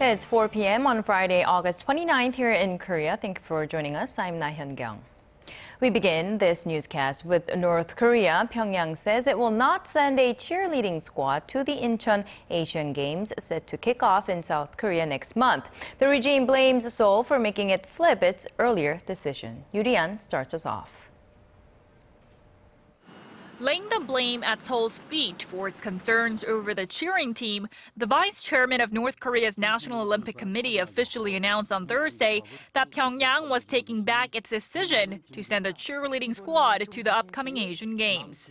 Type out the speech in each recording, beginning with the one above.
It's 4 p.m. on Friday, August 29th here in Korea. Thank you for joining us. I'm Nahyun-kyung. We begin this newscast with North Korea. Pyongyang says it will not send a cheerleading squad to the Incheon Asian Games set to kick off in South Korea next month. The regime blames Seoul for making it flip its earlier decision. Yoo Li-an starts us off. Laying the blame at Seoul's feet for its concerns over the cheering team, the vice chairman of North Korea's National Olympic Committee officially announced on Thursday that Pyongyang was taking back its decision to send a cheerleading squad to the upcoming Asian Games.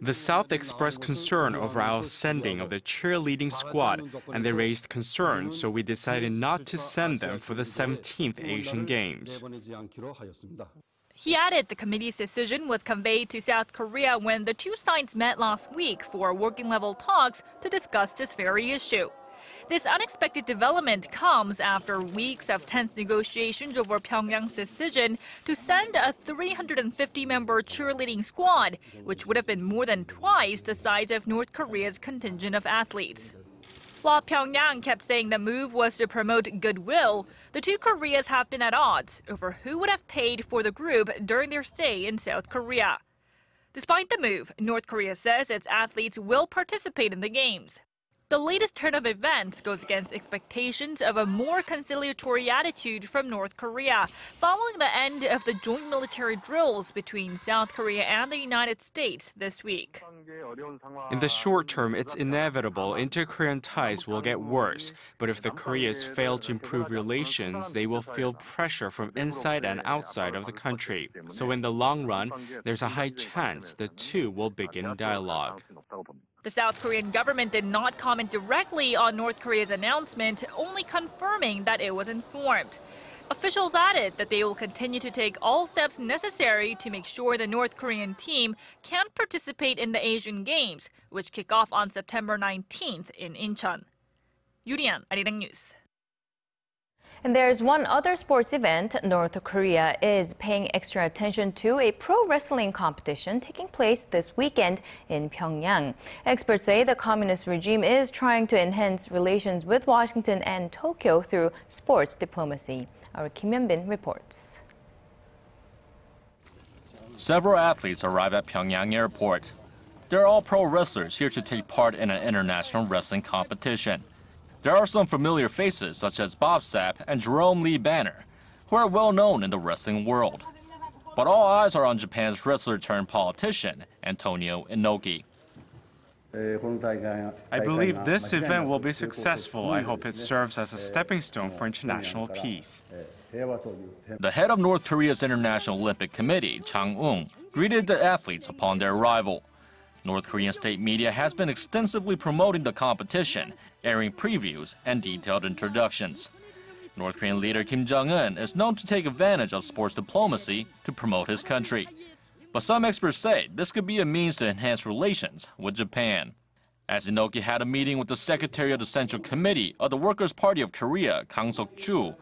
The South expressed concern over our sending of the cheerleading squad, and they raised concerns, so we decided not to send them for the 17th Asian Games. He added the committee's decision was conveyed to South Korea when the two sides met last week for working-level talks to discuss this very issue. This unexpected development comes after weeks of tense negotiations over Pyongyang's decision to send a 350-member cheerleading squad, which would have been more than twice the size of North Korea's contingent of athletes. While Pyongyang kept saying the move was to promote goodwill, the two Koreas have been at odds over who would have paid for the group during their stay in South Korea. Despite the move, North Korea says its athletes will participate in the Games. The latest turn of events goes against expectations of a more conciliatory attitude from North Korea, following the end of the joint military drills between South Korea and the United States this week. In the short term, it's inevitable inter-Korean ties will get worse. But if the Koreas fail to improve relations, they will feel pressure from inside and outside of the country. So in the long run, there's a high chance the two will begin dialogue. The South Korean government did not comment directly on North Korea's announcement, only confirming that it was informed. Officials added that they will continue to take all steps necessary to make sure the North Korean team can participate in the Asian Games, which kick off on September 19th in Incheon. Yoo Li-an, Arirang News. And there's one other sports event North Korea is paying extra attention to, a pro wrestling competition taking place this weekend in Pyongyang. Experts say the communist regime is trying to enhance relations with Washington and Tokyo through sports diplomacy. Our Kim Hyun-bin reports. Several athletes arrive at Pyongyang Airport. They're all pro wrestlers here to take part in an international wrestling competition. There are some familiar faces such as Bob Sapp and Jerome Lee Banner, who are well known in the wrestling world. But all eyes are on Japan's wrestler-turned-politician, Antonio Inoki. I believe this event will be successful. I hope it serves as a stepping stone for international peace. The head of North Korea's International Olympic Committee, Chang Eung, greeted the athletes upon their arrival. North Korean state media has been extensively promoting the competition, airing previews and detailed introductions. North Korean leader Kim Jong-un is known to take advantage of sports diplomacy to promote his country. But some experts say this could be a means to enhance relations with Japan. As Inoki had a meeting with the secretary of the Central Committee of the Workers' Party of Korea, Kang Sok-ju,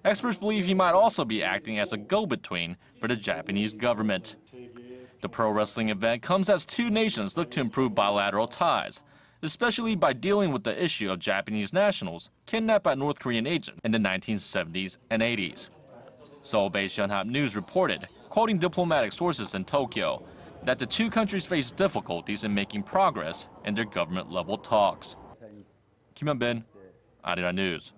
experts believe he might also be acting as a go-between for the Japanese government. The pro wrestling event comes as two nations look to improve bilateral ties, especially by dealing with the issue of Japanese nationals kidnapped by North Korean agents in the 1970s and 80s. Seoul-based Yonhap News reported, quoting diplomatic sources in Tokyo, that the two countries face difficulties in making progress in their government-level talks. Kim Hyun-bin, Arirang News.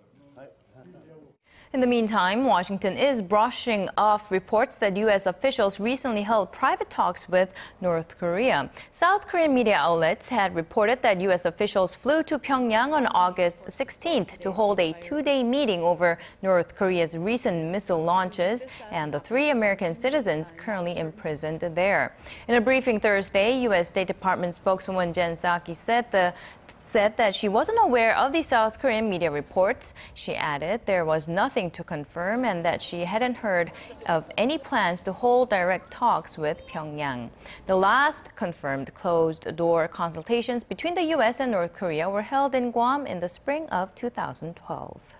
In the meantime, Washington is brushing off reports that U.S. officials recently held private talks with North Korea. South Korean media outlets had reported that U.S. officials flew to Pyongyang on August 16th to hold a two-day meeting over North Korea's recent missile launches and the 3 American citizens currently imprisoned there. In a briefing Thursday, U.S. State Department spokeswoman Jen Psaki said the said that she wasn't aware of the South Korean media reports. She added there was nothing to confirm and that she hadn't heard of any plans to hold direct talks with Pyongyang. The last confirmed closed-door consultations between the U.S. and North Korea were held in Guam in the spring of 2012.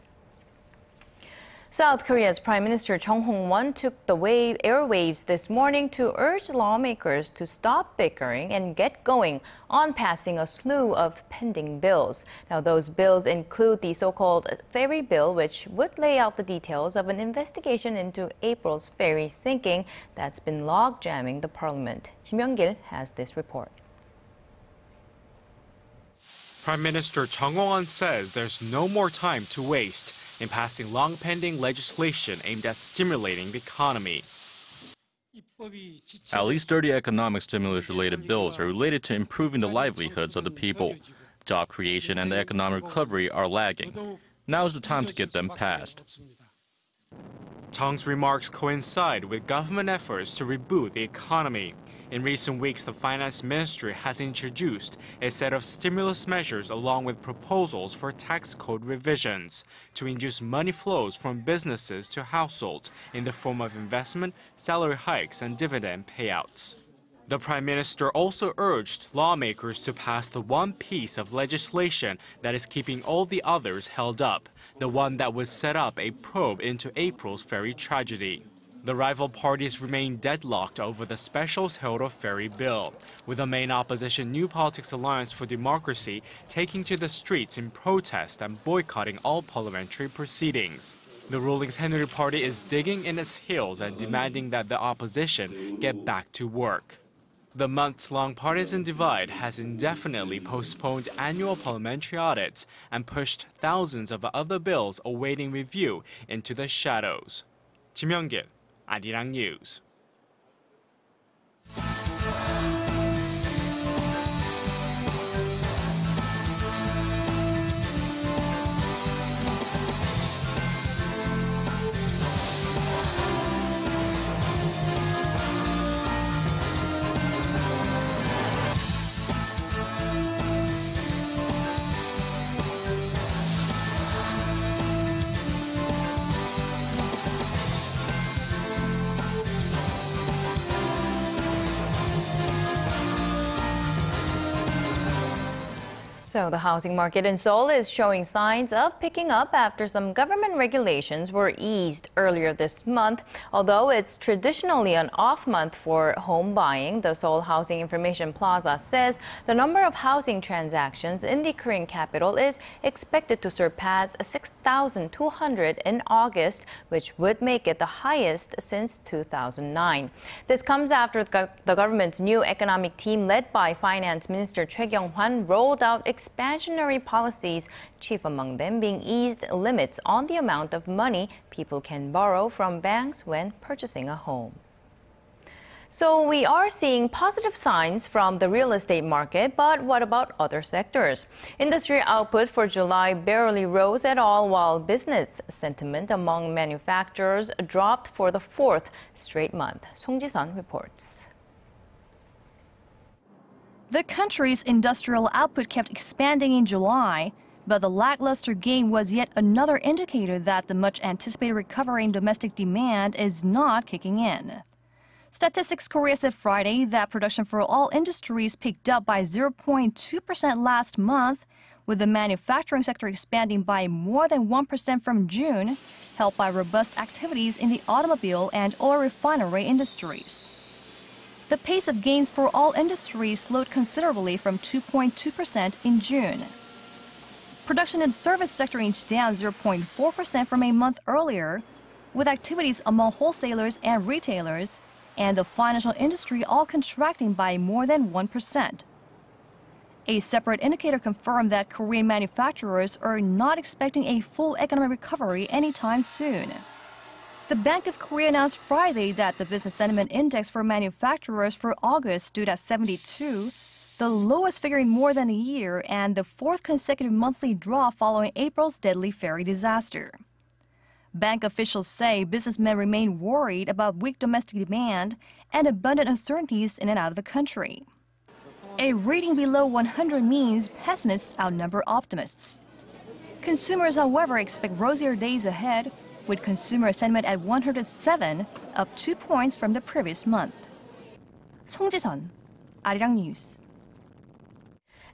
South Korea's Prime Minister Chung Hong-won took the airwaves this morning to urge lawmakers to stop bickering and get going on passing a slew of pending bills. Now, those bills include the so-called ferry bill, which would lay out the details of an investigation into April's ferry sinking that's been log-jamming the parliament. Kim Young-gil has this report. Prime Minister Chung Hong-won says there's no more time to waste in passing long-pending legislation aimed at stimulating the economy. At least 30 economic stimulus-related bills are related to improving the livelihoods of the people. Job creation and the economic recovery are lagging. Now is the time to get them passed. Chung's remarks coincide with government efforts to reboot the economy. In recent weeks, the Finance Ministry has introduced a set of stimulus measures along with proposals for tax code revisions to induce money flows from businesses to households in the form of investment, salary hikes, and dividend payouts. The Prime Minister also urged lawmakers to pass the one piece of legislation that is keeping all the others held up, the one that would set up a probe into April's ferry tragedy. The rival parties remain deadlocked over the special Seoul ferry bill, with the main opposition New Politics Alliance for Democracy taking to the streets in protest and boycotting all parliamentary proceedings. The ruling Saenuri Party is digging in its heels and demanding that the opposition get back to work. The months-long partisan divide has indefinitely postponed annual parliamentary audits and pushed thousands of other bills awaiting review into the shadows. Kim Young-gil, Arirang News. So the housing market in Seoul is showing signs of picking up after some government regulations were eased earlier this month. Although it's traditionally an off month for home buying, the Seoul Housing Information Plaza says the number of housing transactions in the Korean capital is expected to surpass 6,200 in August, which would make it the highest since 2009. This comes after the government's new economic team led by Finance Minister Choi Kyung-hwan rolled out expansionary policies, chief among them being eased limits on the amount of money people can borrow from banks when purchasing a home. So we are seeing positive signs from the real estate market, but what about other sectors? Industry output for July barely rose at all, while business sentiment among manufacturers dropped for the fourth straight month. Song Ji-sun reports. The country's industrial output kept expanding in July, but the lackluster gain was yet another indicator that the much-anticipated recovery in domestic demand is not kicking in. Statistics Korea said Friday that production for all industries picked up by 0.2% last month, with the manufacturing sector expanding by more than 1% from June, helped by robust activities in the automobile and oil refinery industries. The pace of gains for all industries slowed considerably from 2.2% in June. Production in the service sector inched down 0.4% from a month earlier, with activities among wholesalers and retailers and the financial industry all contracting by more than 1%. A separate indicator confirmed that Korean manufacturers are not expecting a full economic recovery anytime soon. The Bank of Korea announced Friday that the business sentiment index for manufacturers for August stood at 72, the lowest figure in more than a year and the fourth consecutive monthly drop following April's deadly ferry disaster. Bank officials say businessmen remain worried about weak domestic demand and abundant uncertainties in and out of the country. A rating below 100 means pessimists outnumber optimists. Consumers, however, expect rosier days ahead, with consumer sentiment at 107, up 2 points from the previous month. 송지선, Arirang News.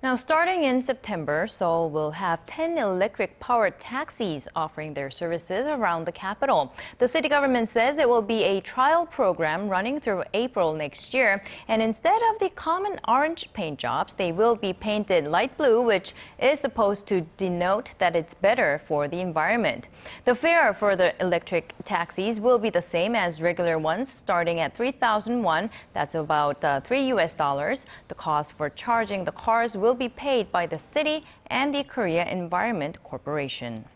Now, starting in September, Seoul will have 10 electric-powered taxis offering their services around the capital. The city government says it will be a trial program running through April next year. And instead of the common orange paint jobs, they will be painted light blue, which is supposed to denote that it's better for the environment. The fare for the electric taxis will be the same as regular ones, starting at 3,000 won. That's about $3 US. The cost for charging the cars will be paid by the city and the Korea Environment Corporation.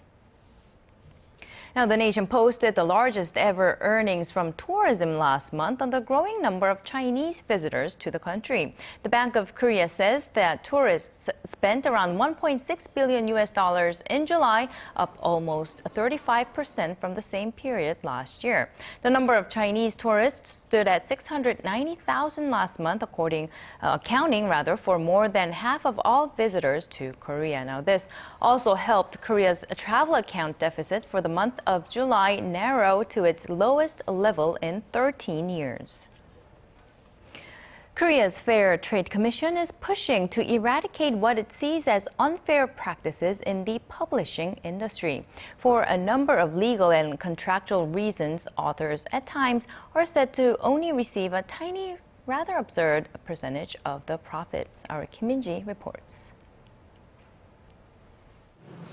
Now, the nation posted the largest ever earnings from tourism last month on the growing number of Chinese visitors to the country. The Bank of Korea says that tourists spent around $1.6 billion US in July, up almost 35% from the same period last year. The number of Chinese tourists stood at 690,000 last month, accounting for more than half of all visitors to Korea. Now, this also helped Korea's travel account deficit for the month of July narrow to its lowest level in 13 years. Korea's Fair Trade Commission is pushing to eradicate what it sees as unfair practices in the publishing industry. For a number of legal and contractual reasons, authors at times are said to only receive a tiny, rather absurd percentage of the profits. Our Kim Min-ji reports.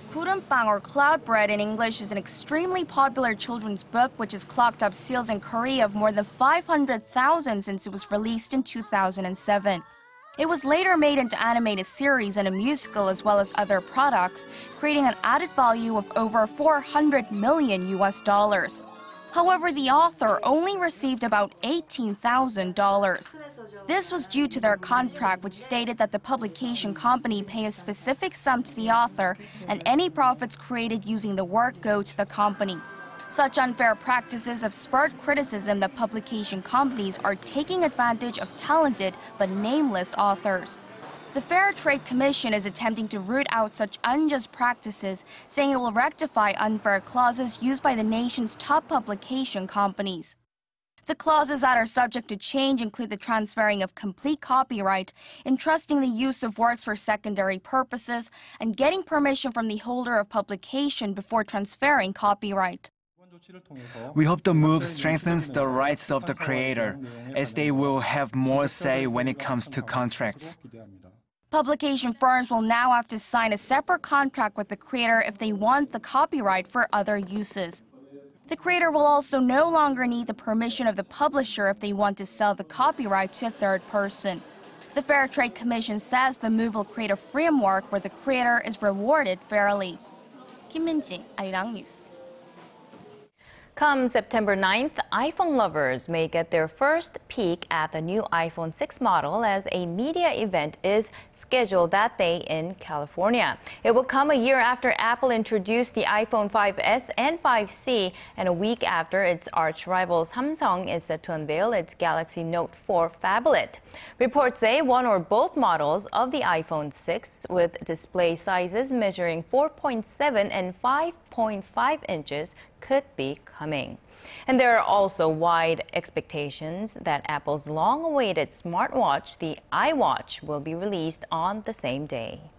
Gurumbang or Cloud Bread in English is an extremely popular children's book which has clocked up sales in Korea of more than 500,000 since it was released in 2007. It was later made into animated series and a musical as well as other products, creating an added value of over $400 million US. However, the author only received about $18,000. This was due to their contract, which stated that the publication company pay a specific sum to the author and any profits created using the work go to the company. Such unfair practices have spurred criticism that publication companies are taking advantage of talented but nameless authors. The Fair Trade Commission is attempting to root out such unjust practices, saying it will rectify unfair clauses used by the nation's top publication companies. The clauses that are subject to change include the transferring of complete copyright, entrusting the use of works for secondary purposes, and getting permission from the holder of publication before transferring copyright. We hope the move strengthens the rights of the creator, as they will have more say when it comes to contracts. Publication firms will now have to sign a separate contract with the creator if they want the copyright for other uses. The creator will also no longer need the permission of the publisher if they want to sell the copyright to a third person. The Fair Trade Commission says the move will create a framework where the creator is rewarded fairly. Kim Min-ji, Arirang News. Come September 9th, iPhone lovers may get their first peek at the new iPhone 6 model as a media event is scheduled that day in California. It will come a year after Apple introduced the iPhone 5S and 5C, and a week after its arch-rival Samsung is set to unveil its Galaxy Note 4 phablet. Reports say one or both models of the iPhone 6 with display sizes measuring 4.7 and 5.5 inches could be coming. And there are also wide expectations that Apple's long-awaited smartwatch, the iWatch, will be released on the same day.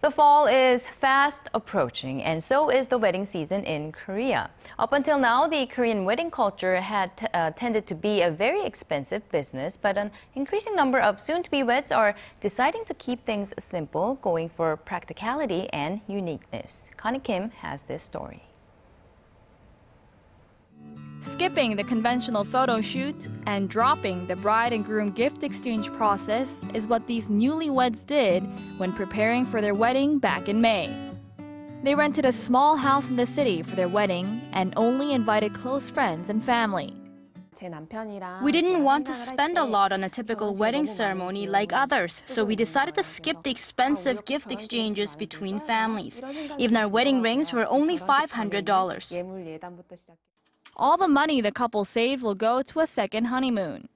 The fall is fast approaching, and so is the wedding season in Korea. Up until now, the Korean wedding culture had tended to be a very expensive business, but an increasing number of soon-to-be weds are deciding to keep things simple, going for practicality and uniqueness. Connie Kim has this story. Skipping the conventional photo shoot and dropping the bride and groom gift exchange process is what these newlyweds did when preparing for their wedding back in May. They rented a small house in the city for their wedding and only invited close friends and family. We didn't want to spend a lot on a typical wedding ceremony like others, so we decided to skip the expensive gift exchanges between families. Even our wedding rings were only $500. All the money the couple saved will go to a second honeymoon.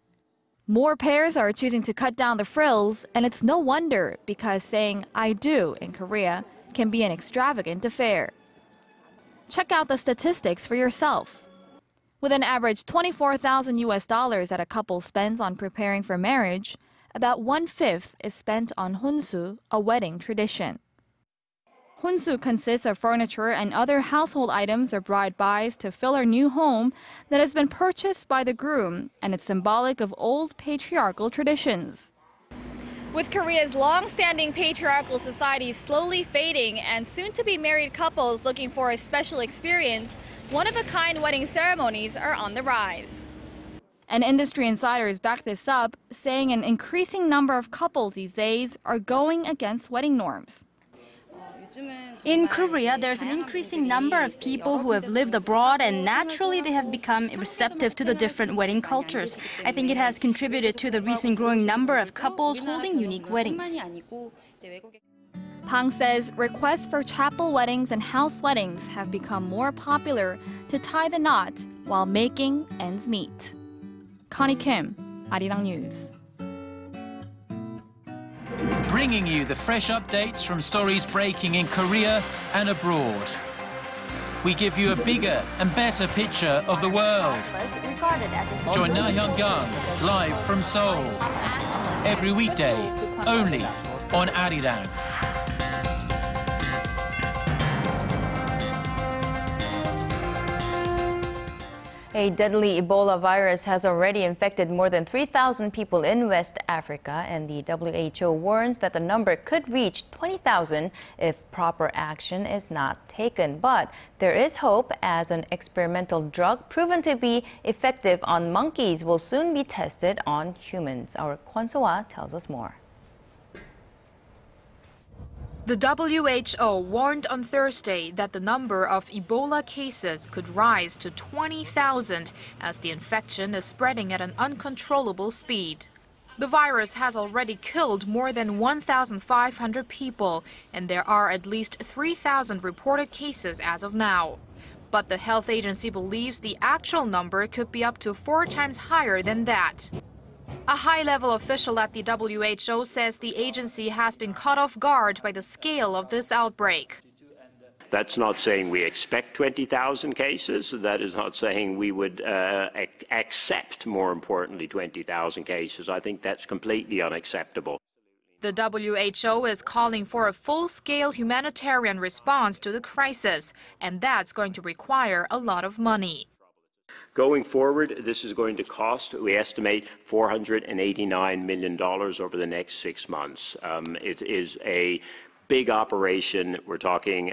More pairs are choosing to cut down the frills, and it's no wonder because saying I do in Korea can be an extravagant affair. Check out the statistics for yourself. With an average $24,000 that a couple spends on preparing for marriage, about 1/5 is spent on hunsu, a wedding tradition. Hunsu consists of furniture and other household items a bride buys to fill her new home that has been purchased by the groom, and it's symbolic of old patriarchal traditions. With Korea's long-standing patriarchal society slowly fading and soon-to-be married couples looking for a special experience, one-of-a-kind wedding ceremonies are on the rise. And industry insiders back this up, saying an increasing number of couples these days are going against wedding norms. In Korea, there's an increasing number of people who have lived abroad, and naturally they have become receptive to the different wedding cultures. I think it has contributed to the recent growing number of couples holding unique weddings. Pang says requests for chapel weddings and house weddings have become more popular to tie the knot while making ends meet. Connie Kim, Arirang News. Bringing you the fresh updates from stories breaking in Korea and abroad. We give you a bigger and better picture of the world. Join Hyun live from Seoul. Every weekday, only on Arirang. A deadly Ebola virus has already infected more than 3,000 people in West Africa, and the WHO warns that the number could reach 20,000 if proper action is not taken. But there is hope, as an experimental drug proven to be effective on monkeys will soon be tested on humans. Our Kwon So-ah tells us more. The WHO warned on Thursday that the number of Ebola cases could rise to 20,000 as the infection is spreading at an uncontrollable speed. The virus has already killed more than 1,500 people, and there are at least 3,000 reported cases as of now. But the health agency believes the actual number could be up to 4 times higher than that. A high-level official at the WHO says the agency has been caught off guard by the scale of this outbreak. That's not saying we expect 20,000 cases. That is not saying we would accept, more importantly, 20,000 cases. I think that's completely unacceptable. The WHO is calling for a full-scale humanitarian response to the crisis, and that's going to require a lot of money. Going forward, this is going to cost, we estimate, $489 million over the next 6 months. It is a big operation. We're talking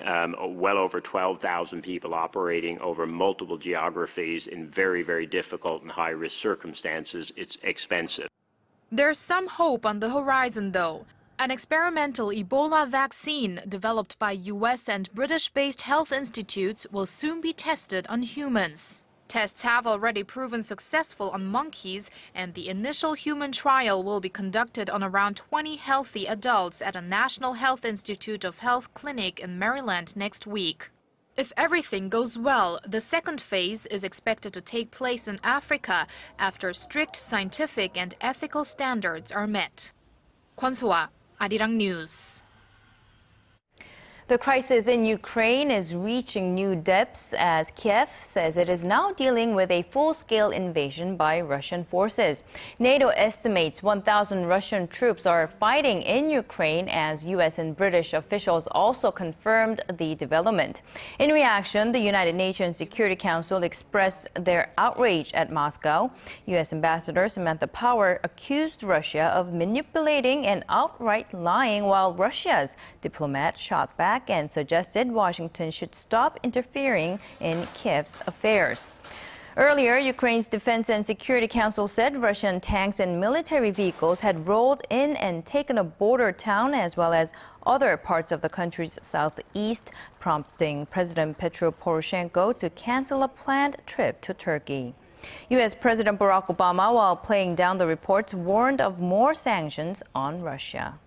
well over 12,000 people operating over multiple geographies in very, very difficult and high-risk circumstances. It's expensive. There's some hope on the horizon, though. An experimental Ebola vaccine developed by US and British-based health institutes will soon be tested on humans. Tests have already proven successful on monkeys, and the initial human trial will be conducted on around 20 healthy adults at a National Health Institute of Health clinic in Maryland next week. If everything goes well, the second phase is expected to take place in Africa after strict scientific and ethical standards are met. Kwon So-ah, Arirang News. The crisis in Ukraine is reaching new depths as Kiev says it is now dealing with a full-scale invasion by Russian forces. NATO estimates 1,000 Russian troops are fighting in Ukraine, as U.S. and British officials also confirmed the development. In reaction, the United Nations Security Council expressed their outrage at Moscow. U.S. Ambassador Samantha Power accused Russia of manipulating and outright lying, while Russia's diplomat shot back and suggested Washington should stop interfering in Kiev's affairs. Earlier, Ukraine's Defense and Security Council said Russian tanks and military vehicles had rolled in and taken a border town as well as other parts of the country's southeast, prompting President Petro Poroshenko to cancel a planned trip to Turkey. U.S. President Barack Obama, while playing down the reports, warned of more sanctions on Russia.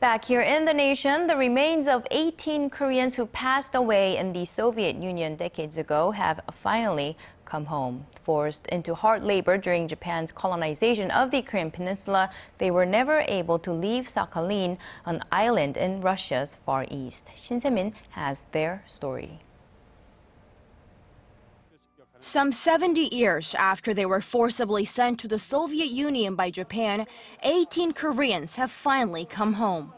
Back here in the nation, the remains of 18 Koreans who passed away in the Soviet Union decades ago have finally come home. Forced into hard labor during Japan's colonization of the Korean peninsula, they were never able to leave Sakhalin, an island in Russia's far east. Shin Se-min has their story. Some 70 years after they were forcibly sent to the Soviet Union by Japan, 18 Koreans have finally come home.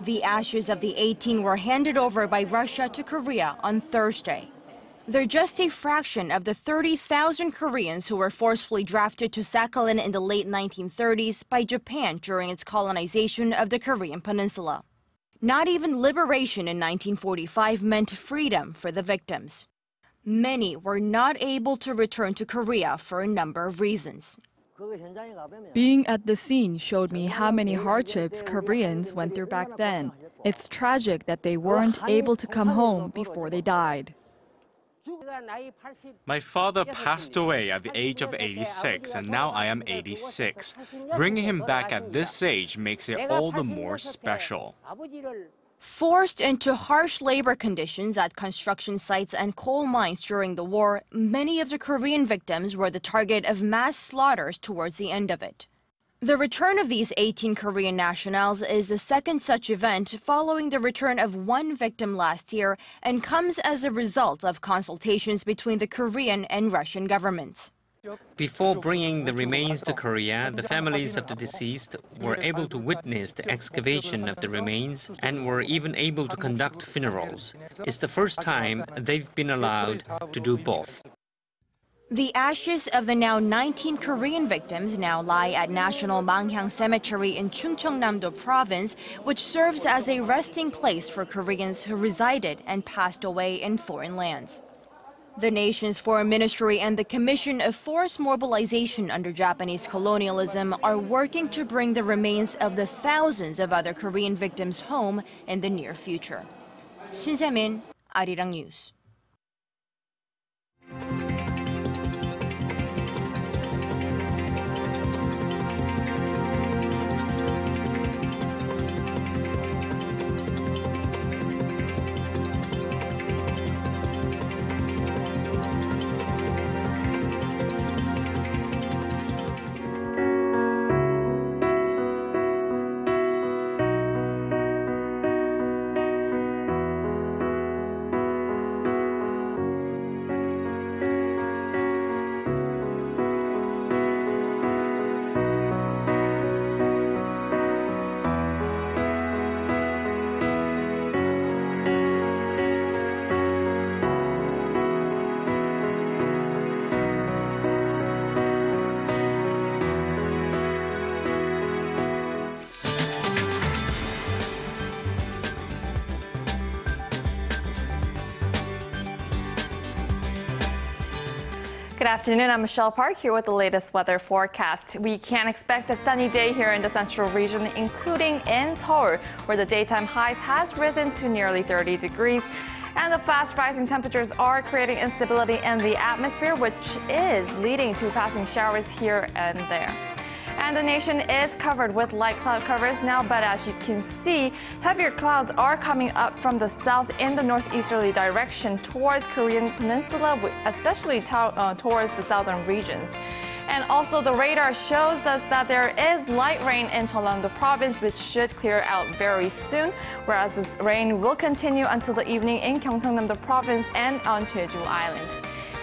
The ashes of the 18 were handed over by Russia to Korea on Thursday. They're just a fraction of the 30,000 Koreans who were forcefully drafted to Sakhalin in the late 1930s by Japan during its colonization of the Korean peninsula. Not even liberation in 1945 meant freedom for the victims. Many were not able to return to Korea for a number of reasons. Being at the scene showed me how many hardships Koreans went through back then. It's tragic that they weren't able to come home before they died. My father passed away at the age of 86, and now I am 86. Bringing him back at this age makes it all the more special. Forced into harsh labor conditions at construction sites and coal mines during the war, many of the Korean victims were the target of mass slaughters towards the end of it. The return of these 18 Korean nationals is the second such event following the return of one victim last year and comes as a result of consultations between the Korean and Russian governments. Before bringing the remains to Korea, the families of the deceased were able to witness the excavation of the remains and were even able to conduct funerals. It's the first time they've been allowed to do both. The ashes of the now 19 Korean victims now lie at National Manghang Cemetery in Chungcheongnam-do Province, which serves as a resting place for Koreans who resided and passed away in foreign lands. The nation's foreign ministry and the Commission of Forced Mobilization under Japanese colonialism are working to bring the remains of the thousands of other Korean victims home in the near future. Shin Se-min, Arirang News. Good afternoon, I'm Michelle Park here with the latest weather forecast. We can expect a sunny day here in the central region, including in Seoul, where the daytime highs has risen to nearly 30 degrees. And the fast rising temperatures are creating instability in the atmosphere, which is leading to passing showers here and there. And the nation is covered with light cloud covers now, but as you can see, heavier clouds are coming up from the south in the northeasterly direction towards Korean Peninsula, especially towards the southern regions. And also the radar shows us that there is light rain in Jeollam-do province, which should clear out very soon, whereas this rain will continue until the evening in Gyeongsangnam-do province and on Jeju Island.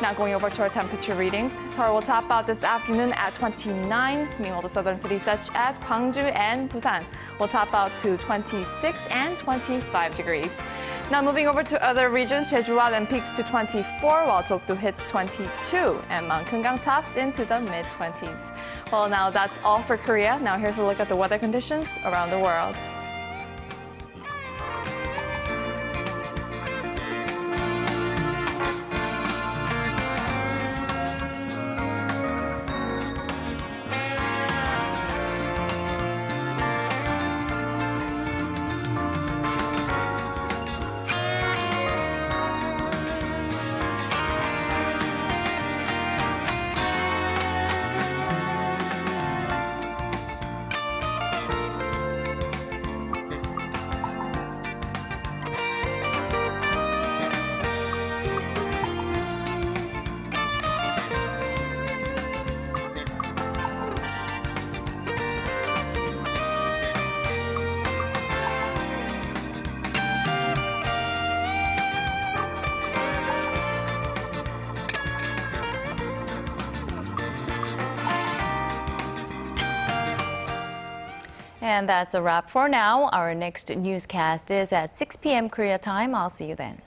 Now going over to our temperature readings. Seoul will top out this afternoon at 29. Meanwhile, the southern cities such as Gwangju and Busan will top out to 26 and 25 degrees. Now moving over to other regions, Jeju Island peaks to 24, while Dokdo hits 22, and Mount Kumgang tops into the mid-20s. Well, now that's all for Korea. Now here's a look at the weather conditions around the world. And that's a wrap for now. Our next newscast is at 6 p.m. Korea time. I'll see you then.